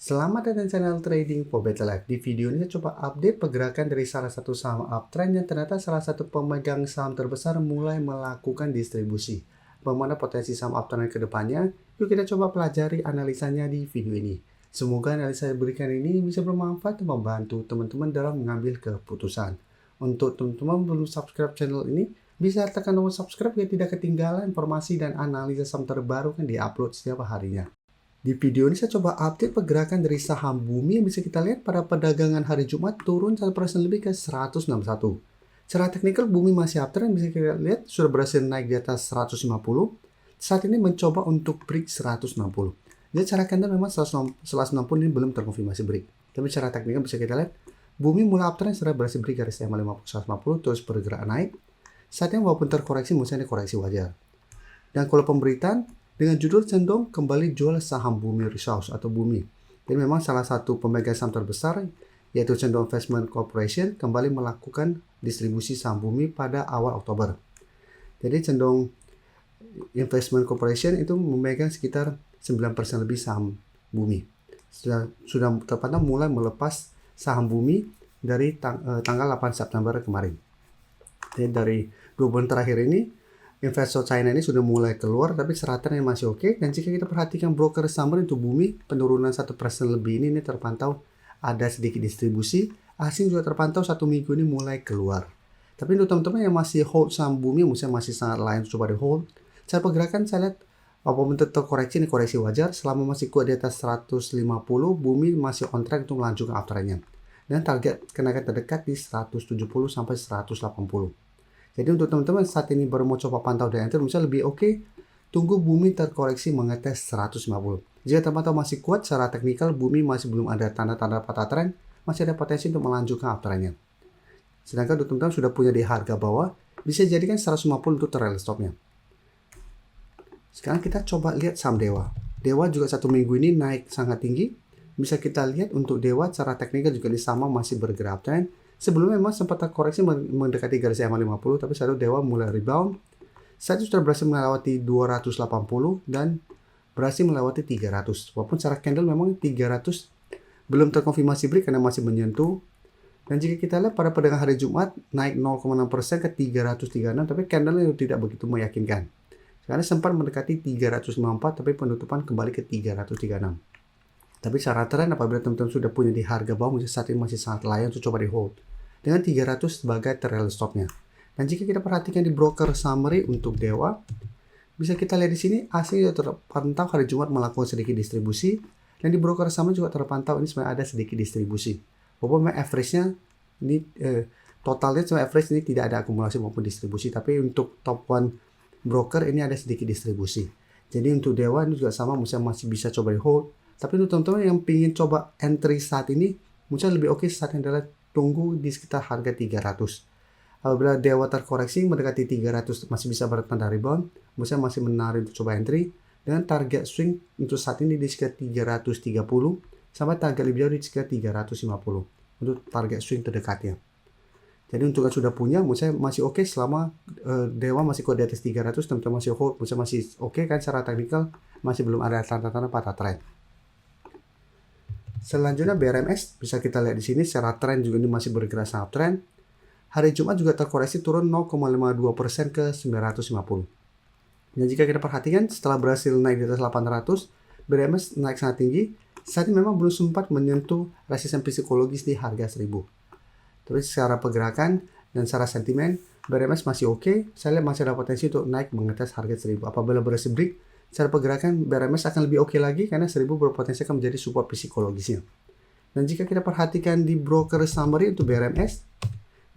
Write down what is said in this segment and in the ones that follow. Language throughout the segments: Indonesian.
Selamat datang di channel Trading for Better Life. Di video ini saya coba update pergerakan dari salah satu saham uptrend yang ternyata salah satu pemegang saham terbesar mulai melakukan distribusi. Bagaimana potensi saham uptrend ke depannya? Yuk kita coba pelajari analisanya di video ini. Semoga analisa yang berikan ini bisa bermanfaat dan membantu teman-teman dalam mengambil keputusan. Untuk teman-teman belum subscribe channel ini, bisa tekan tombol subscribe biar tidak ketinggalan informasi dan analisa saham terbaru yang diupload setiap harinya. Di video ini saya coba update pergerakan dari saham Bumi yang bisa kita lihat pada perdagangan hari Jumat turun 1% lebih ke 161. Secara teknikal Bumi masih uptrend, bisa kita lihat sudah berhasil naik di atas 150. Saat ini mencoba untuk break 160. Jadi secara candle memang 160 ini belum terkonfirmasi break. Tapi secara teknikal bisa kita lihat Bumi mulai uptrend setelah berhasil break garis EMA 150 terus bergerak naik. Saat ini walaupun terkoreksi, misalnya koreksi wajar. Dan kalau pemberitaan dengan judul cenderung kembali jual saham Bumi Resource atau Bumi. Jadi memang salah satu pemegang saham terbesar yaitu Cenderung Investment Corporation kembali melakukan distribusi saham Bumi pada awal Oktober. Jadi Cenderung Investment Corporation itu memegang sekitar 9% lebih saham Bumi. Sudah terpantau mulai melepas saham Bumi dari tanggal 8 September kemarin. Jadi dari 2 bulan terakhir ini investor China ini sudah mulai keluar, tapi seratannya masih oke. Dan jika kita perhatikan broker summary untuk Bumi, penurunan 1% lebih ini terpantau ada sedikit distribusi. Asing juga terpantau 1 minggu ini mulai keluar. Tapi untuk teman-teman yang masih hold saham Bumi, misalnya masih sangat lain coba di hold. Cara pergerakan saya lihat apapun tetap koreksi, ini koreksi wajar. Selama masih kuat di atas 150, Bumi masih on track untuk melanjutkan uptrendnya. Dan target kenaikan terdekat di 170 sampai 180. Jadi untuk teman-teman saat ini baru mau coba pantau dan enter, misalnya lebih oke, tunggu Bumi terkoreksi mengetes 150. Jika terpantau masih kuat secara teknikal, Bumi masih belum ada tanda-tanda patah tren, masih ada potensi untuk melanjutkan uptrendnya. Sedangkan untuk teman-teman sudah punya di harga bawah, bisa jadikan 150 untuk trail stopnya. Sekarang kita coba lihat saham Dewa. Dewa juga 1 minggu ini naik sangat tinggi. Bisa kita lihat untuk Dewa secara teknikal juga sama masih bergerak uptrend. Sebelumnya memang sempat terkoreksi mendekati garis EMA 50, tapi saat itu Dewa mulai rebound. Saat itu sudah berhasil melewati 280 dan berhasil melewati 300. Walaupun secara candle memang 300 belum terkonfirmasi break karena masih menyentuh. Dan jika kita lihat pada perdagangan hari Jumat naik 0,6% ke 336, tapi candle itu tidak begitu meyakinkan. Karena sempat mendekati 354, tapi penutupan kembali ke 336. Tapi secara tren apabila teman-teman sudah punya di harga bawah, saat ini masih sangat layak untuk coba di hold dengan 300 sebagai trail stopnya. Dan jika kita perhatikan di broker summary untuk Dewa, bisa kita lihat di sini asing terpantau hari Jumat melakukan sedikit distribusi, dan di broker summary juga terpantau ini sebenarnya ada sedikit distribusi. Walaupun average-nya ini totalnya cuma average ini tidak ada akumulasi maupun distribusi, tapi untuk top one broker ini ada sedikit distribusi. Jadi untuk Dewa ini juga sama, misalnya masih bisa coba di hold. Tapi untuk teman-teman yang ingin coba entry saat ini, mungkin lebih oke saat ini adalah tunggu di sekitar harga 300. Apabila Dewa terkoreksi mendekati 300 masih bisa bertanda rebound, misalnya masih menarik untuk coba entry dengan target swing untuk saat ini di sekitar 330 sampai target lebih jauh di sekitar 350 untuk target swing terdekatnya. Jadi untuk yang sudah punya, misalnya masih oke selama Dewa masih kuat di atas 300, teman-teman masih hold, misalnya masih oke kan secara teknikal, masih belum ada tanda-tanda patah trend. Selanjutnya BRMS bisa kita lihat di sini secara tren juga ini masih bergerak sangat tren. Hari Jumat juga terkoreksi turun 0,52% ke 950. Dan jika kita perhatikan setelah berhasil naik di atas 800, BRMS naik sangat tinggi. Saat ini memang belum sempat menyentuh resistensi psikologis di harga 1000. Tapi secara pergerakan dan secara sentimen BRMS masih oke. Saya lihat masih ada potensi untuk naik mengetes harga 1000. Apabila berhasil break, secara pergerakan BRMS akan lebih oke lagi karena 1000 berpotensi akan menjadi support psikologisnya. Dan jika kita perhatikan di broker summary untuk BRMS,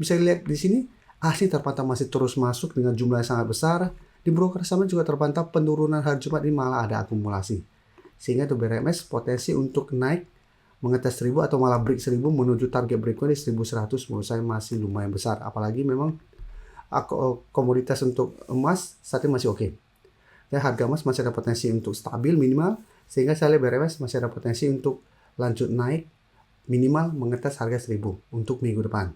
bisa dilihat di sini asing terpantau masih terus masuk dengan jumlah yang sangat besar. Di broker summary juga terpantau penurunan hari Jumat ini malah ada akumulasi. Sehingga untuk BRMS potensi untuk naik mengetes 1000 atau malah break 1000 menuju target berikutnya di 1100 menurut saya masih lumayan besar. Apalagi memang komoditas untuk emas saat ini masih oke. Ya, harga emas masih ada potensi untuk stabil minimal, sehingga saya lihat BRMS masih ada potensi untuk lanjut naik minimal mengetes harga 1000 untuk minggu depan.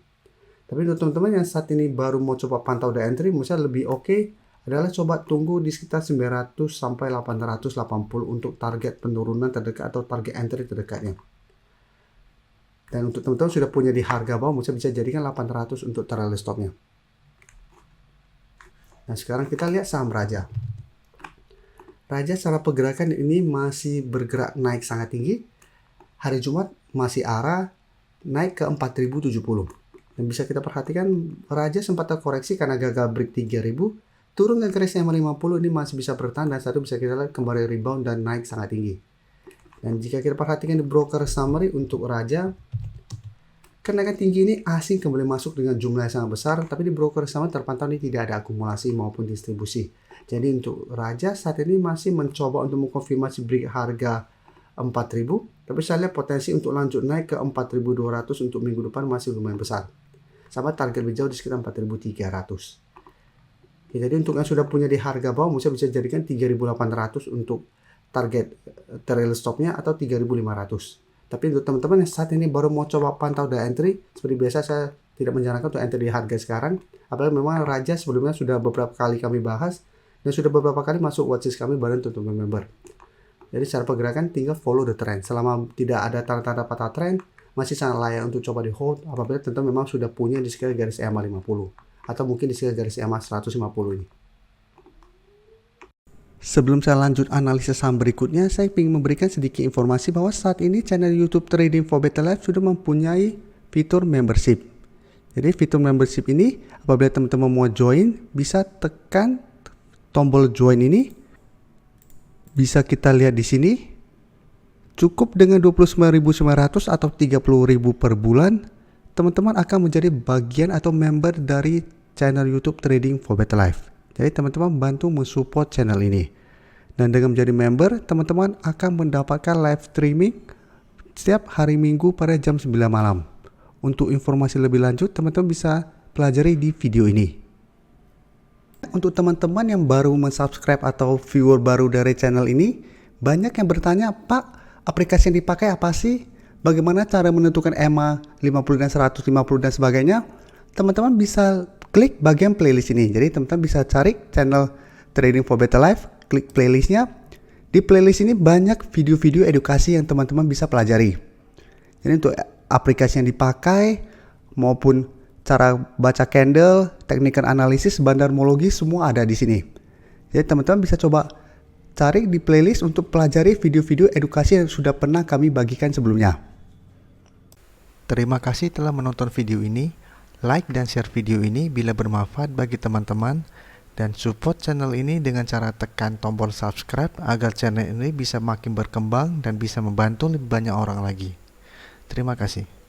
Tapi untuk teman-teman yang saat ini baru mau coba pantau the entry, misalnya lebih oke adalah coba tunggu di sekitar 900 sampai 880 untuk target penurunan terdekat atau target entry terdekatnya. Dan untuk teman-teman sudah punya di harga bawah, bisa jadikan 800 untuk trailing stopnya. Nah, sekarang kita lihat saham Raja. Raja secara pergerakan ini masih bergerak naik sangat tinggi. Hari Jumat masih arah naik ke 4070. Dan bisa kita perhatikan Raja sempat terkoreksi karena gagal break 3000. Turun ke garis EMA 50 ini masih bisa bertahan dan satu bisa kita lihat kembali rebound dan naik sangat tinggi. Dan jika kita perhatikan di broker summary untuk Raja, kenaikan tinggi ini asing kembali masuk dengan jumlah yang sangat besar, tapi di broker summary terpantau ini tidak ada akumulasi maupun distribusi. Jadi untuk Raja saat ini masih mencoba untuk mengkonfirmasi break harga 4000, tapi saya lihat potensi untuk lanjut naik ke 4200 untuk minggu depan masih lumayan besar. Sama target lebih jauh di sekitar 4300. Ya, jadi untuk yang sudah punya di harga bawah bisa jadikan 3800 untuk target trailing stopnya atau 3500. Tapi untuk teman-teman yang saat ini baru mau coba pantau the entry, seperti biasa saya tidak menyarankan untuk entry di harga sekarang. Apalagi memang Raja sebelumnya sudah beberapa kali kami bahas dan sudah beberapa kali masuk watchlist kami bareng untuk member. Jadi secara pergerakan tinggal follow the trend. Selama tidak ada tanda-tanda patah trend, masih sangat layak untuk coba di hold apabila teman-teman memang sudah punya di sekitar garis EMA 50 atau mungkin di sekitar garis EMA 150 ini. Sebelum saya lanjut analisis saham berikutnya, saya ingin memberikan sedikit informasi bahwa saat ini channel YouTube Trading for Better Life sudah mempunyai fitur membership. Jadi fitur membership ini apabila teman-teman mau join, bisa tekan tombol join ini. Bisa kita lihat di sini. Cukup dengan 29.900 atau 30.000 per bulan, teman-teman akan menjadi bagian atau member dari channel YouTube Trading for Better Life. Jadi teman-teman bantu mensupport channel ini. Dan dengan menjadi member, teman-teman akan mendapatkan live streaming setiap hari Minggu pada jam 9 malam. Untuk informasi lebih lanjut, teman-teman bisa pelajari di video ini. Untuk teman-teman yang baru mensubscribe atau viewer baru dari channel ini, banyak yang bertanya, Pak, aplikasi yang dipakai apa sih? Bagaimana cara menentukan EMA 50 dan 150 dan sebagainya? Teman-teman bisa klik bagian playlist ini. Jadi teman-teman bisa cari channel Trading for Better Life, klik playlistnya. Di playlist ini banyak video-video edukasi yang teman-teman bisa pelajari. Jadi untuk aplikasi yang dipakai maupun cara baca candle, teknik analisis, bandarmologi semua ada di sini. Jadi teman-teman bisa coba cari di playlist untuk pelajari video-video edukasi yang sudah pernah kami bagikan sebelumnya. Terima kasih telah menonton video ini. Like dan share video ini bila bermanfaat bagi teman-teman, dan support channel ini dengan cara tekan tombol subscribe agar channel ini bisa makin berkembang dan bisa membantu lebih banyak orang lagi. Terima kasih.